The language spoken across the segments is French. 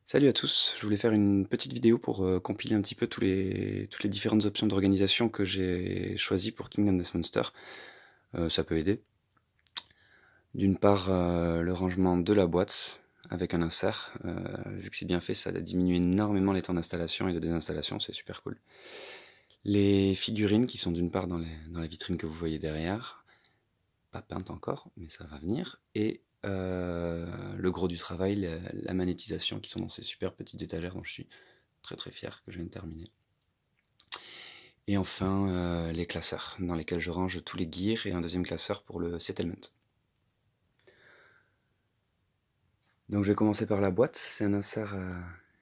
Salut à tous, je voulais faire une petite vidéo pour compiler un petit peu toutes les différentes options d'organisation que j'ai choisies pour Kingdom Death Monster. Ça peut aider. D'une part, le rangement de la boîte avec un insert. Vu que c'est bien fait, ça diminue énormément les temps d'installation et de désinstallation, c'est super cool. Les figurines qui sont d'une part dans la vitrine que vous voyez derrière, pas peintes encore, mais ça va venir. Et le gros du travail, la magnétisation qui sont dans ces super petites étagères dont je suis très très fier que je viens de terminer. Et enfin, les classeurs, dans lesquels je range tous les gears et un deuxième classeur pour le settlement. Donc je vais commencer par la boîte, c'est un insert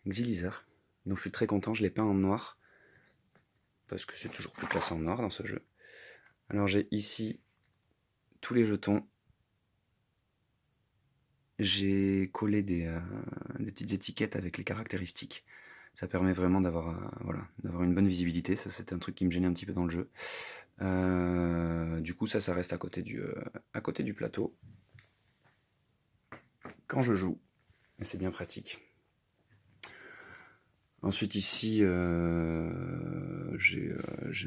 Xylizer. Donc je suis très content, je l'ai peint en noir, parce que c'est toujours plus classe en noir dans ce jeu. Alors j'ai ici tous les jetons. J'ai collé des petites étiquettes avec les caractéristiques. Ça permet vraiment d'avoir voilà, une bonne visibilité. Ça, c'était un truc qui me gênait un petit peu dans le jeu. Du coup, ça reste à côté du plateau quand je joue. Et c'est bien pratique. Ensuite, ici, j'ai un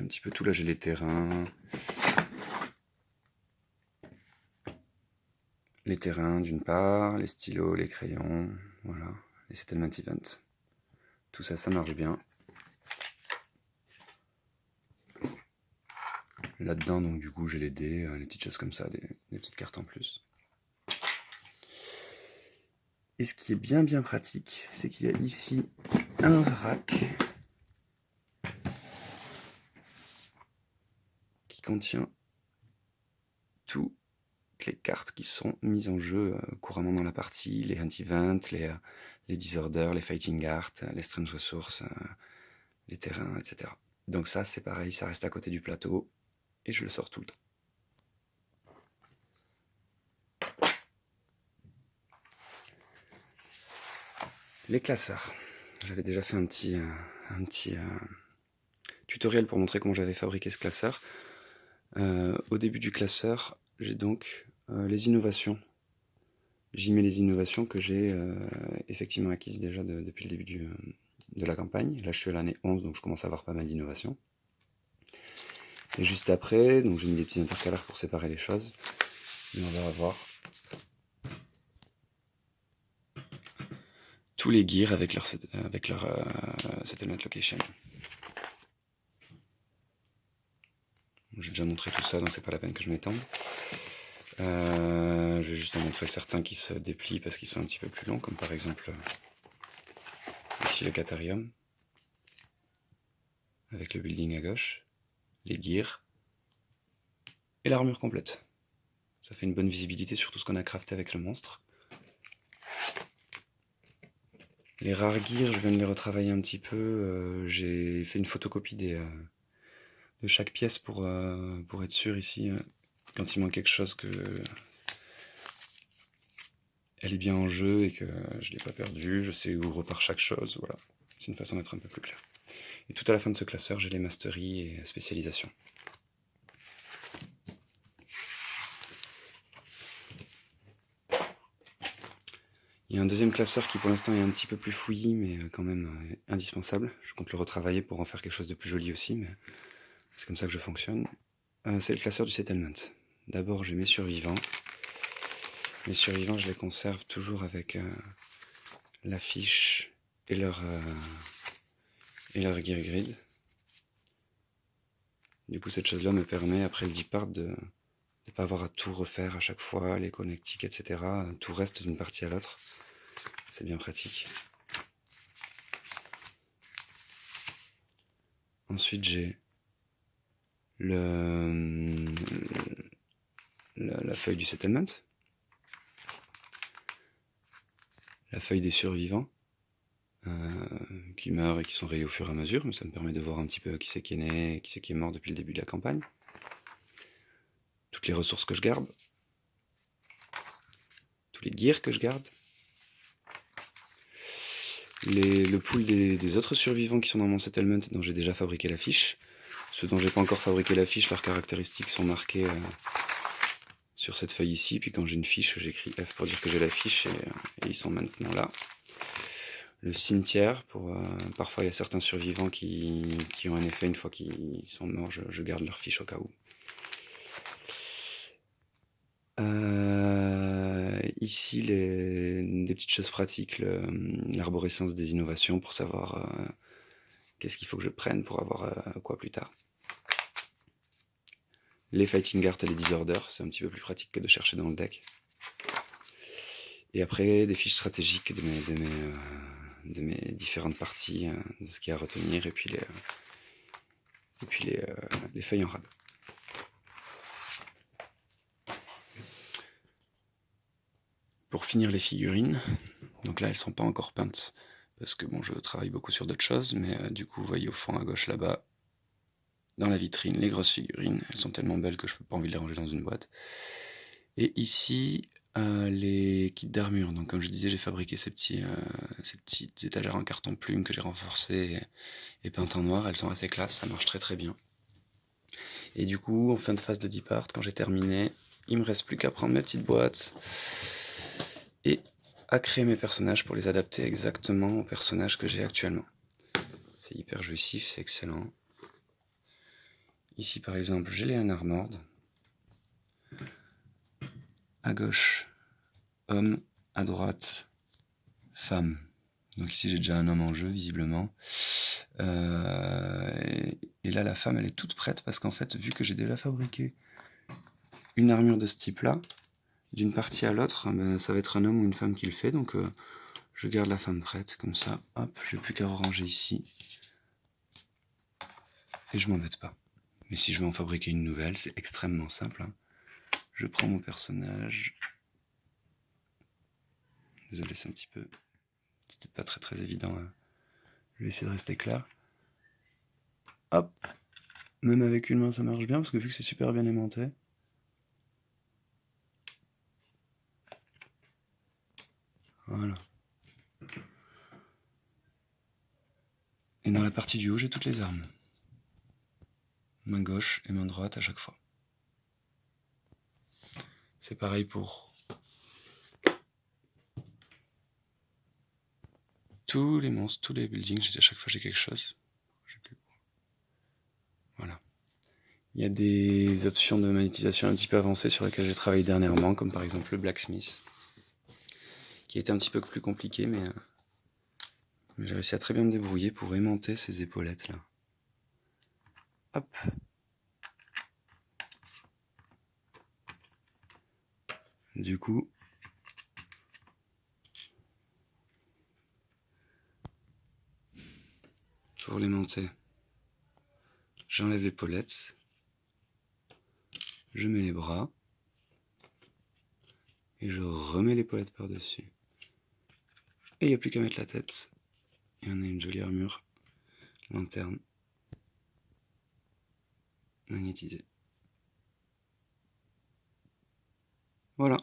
petit peu tout. Là, j'ai les terrains. Les terrains, d'une part, les stylos, les crayons, voilà, les settlement events. Tout ça, ça marche bien. Là-dedans, donc du coup, j'ai les dés, les petites choses comme ça, des petites cartes en plus. Et ce qui est bien pratique, c'est qu'il y a ici un rack qui contient toutes les cartes qui sont mises en jeu couramment dans la partie, les hunt events, les disorders, les fighting art, les strange resources, les terrains, etc. Donc ça, c'est pareil, ça reste à côté du plateau, et je le sors tout le temps. Les classeurs. J'avais déjà fait un petit tutoriel pour montrer comment j'avais fabriqué ce classeur. Au début du classeur, j'ai donc les innovations. J'y mets les innovations que j'ai effectivement acquises déjà depuis le début de la campagne. Là, je suis à l'année 11, donc je commence à avoir pas mal d'innovations. Et juste après, donc j'ai mis des petits intercalaires pour séparer les choses. Et on va avoir tous les gears avec leur settlement location. J'ai déjà montré tout ça, donc c'est pas la peine que je m'étende. Je vais juste en montrer certains qui se déplient parce qu'ils sont un petit peu plus longs, comme par exemple ici le Catharium, avec le building à gauche, les gears, et l'armure complète. Ça fait une bonne visibilité sur tout ce qu'on a crafté avec le monstre. Les rares gears, je viens de les retravailler un petit peu. J'ai fait une photocopie de chaque pièce pour être sûr ici, quand il manque quelque chose, que elle est bien en jeu et que je ne l'ai pas perdue. Je sais où repart chaque chose. Voilà, c'est une façon d'être un peu plus clair. Et tout à la fin de ce classeur, j'ai les masteries et spécialisations. Il y a un deuxième classeur qui pour l'instant est un petit peu plus fouillis, mais quand même indispensable. Je compte le retravailler pour en faire quelque chose de plus joli aussi, mais c'est comme ça que je fonctionne. C'est le classeur du settlement. D'abord, j'ai mes survivants. Mes survivants, je les conserve toujours avec l'affiche et leur gear grid. Du coup, cette chose-là me permet, après le depart, de ne pas avoir à tout refaire à chaque fois, les connectiques, etc. Tout reste d'une partie à l'autre. C'est bien pratique. Ensuite, j'ai la feuille du settlement, la feuille des survivants, qui meurent et qui sont rayés au fur et à mesure, mais ça me permet de voir un petit peu qui c'est qui est né, qui c'est qui est mort depuis le début de la campagne. Toutes les ressources que je garde, tous les gears que je garde, le pool des autres survivants qui sont dans mon settlement dont j'ai déjà fabriqué la fiche. Ceux dont j'ai pas encore fabriqué la fiche, leurs caractéristiques sont marquées sur cette feuille ici, puis quand j'ai une fiche, j'écris F pour dire que j'ai la fiche, et ils sont maintenant là. le cimetière. Parfois, il y a certains survivants qui ont un effet une fois qu'ils sont morts. Je garde leur fiche au cas où. Ici, des petites choses pratiques, l'arborescence des innovations pour savoir qu'est-ce qu'il faut que je prenne pour avoir quoi plus tard. Les fighting art et les disorders, c'est un petit peu plus pratique que de chercher dans le deck. Et après, des fiches stratégiques de mes différentes parties, de ce qu'il y a à retenir, et puis les feuilles en rade. Pour finir les figurines, donc là elles sont pas encore peintes, parce que bon, je travaille beaucoup sur d'autres choses, mais du coup vous voyez au fond à gauche là-bas, dans la vitrine, les grosses figurines, elles sont tellement belles que je n'ai pas envie de les ranger dans une boîte. Et ici, les kits d'armure. Donc comme je disais, j'ai fabriqué ces petites étagères en carton plume que j'ai renforcées et peintes en noir. Elles sont assez classe, ça marche très très bien. Et du coup, en fin de phase de depart, quand j'ai terminé, il me reste plus qu'à prendre mes petites boîtes et à créer mes personnages pour les adapter exactement aux personnages que j'ai actuellement. C'est hyper jouissif, c'est excellent. Ici par exemple, j'ai les Unarmored. À gauche, homme, à droite, femme. Donc ici j'ai déjà un homme en jeu visiblement. Et là la femme elle est toute prête parce qu'en fait vu que j'ai déjà fabriqué une armure de ce type là, d'une partie à l'autre, ben, ça va être un homme ou une femme qui le fait, donc je garde la femme prête comme ça, hop, j'ai plus qu'à ranger ici. Et je m'embête pas. Mais si je veux en fabriquer une nouvelle, c'est extrêmement simple. Hein. Je prends mon personnage. Désolé, c'est un petit peu... C'était pas très très évident. Hein. Je vais essayer de rester clair. Hop. Même avec une main, ça marche bien, parce que vu que c'est super bien aimanté. Voilà. Et dans la partie du haut, j'ai toutes les armes. Main gauche et main droite à chaque fois. C'est pareil pour tous les monstres, tous les buildings. À chaque fois, j'ai quelque chose. Voilà. Il y a des options de monétisation un petit peu avancées sur lesquelles j'ai travaillé dernièrement, comme par exemple le Blacksmith, qui était un petit peu plus compliqué, mais j'ai réussi à très bien me débrouiller pour aimanter ces épaulettes là. Hop. Du coup, pour l'aimanter, j'enlève l'épaulette, je mets les bras, et je remets l'épaulette par-dessus. Et il n'y a plus qu'à mettre la tête, et on a une jolie armure, lanterne, magnétisée. Voilà.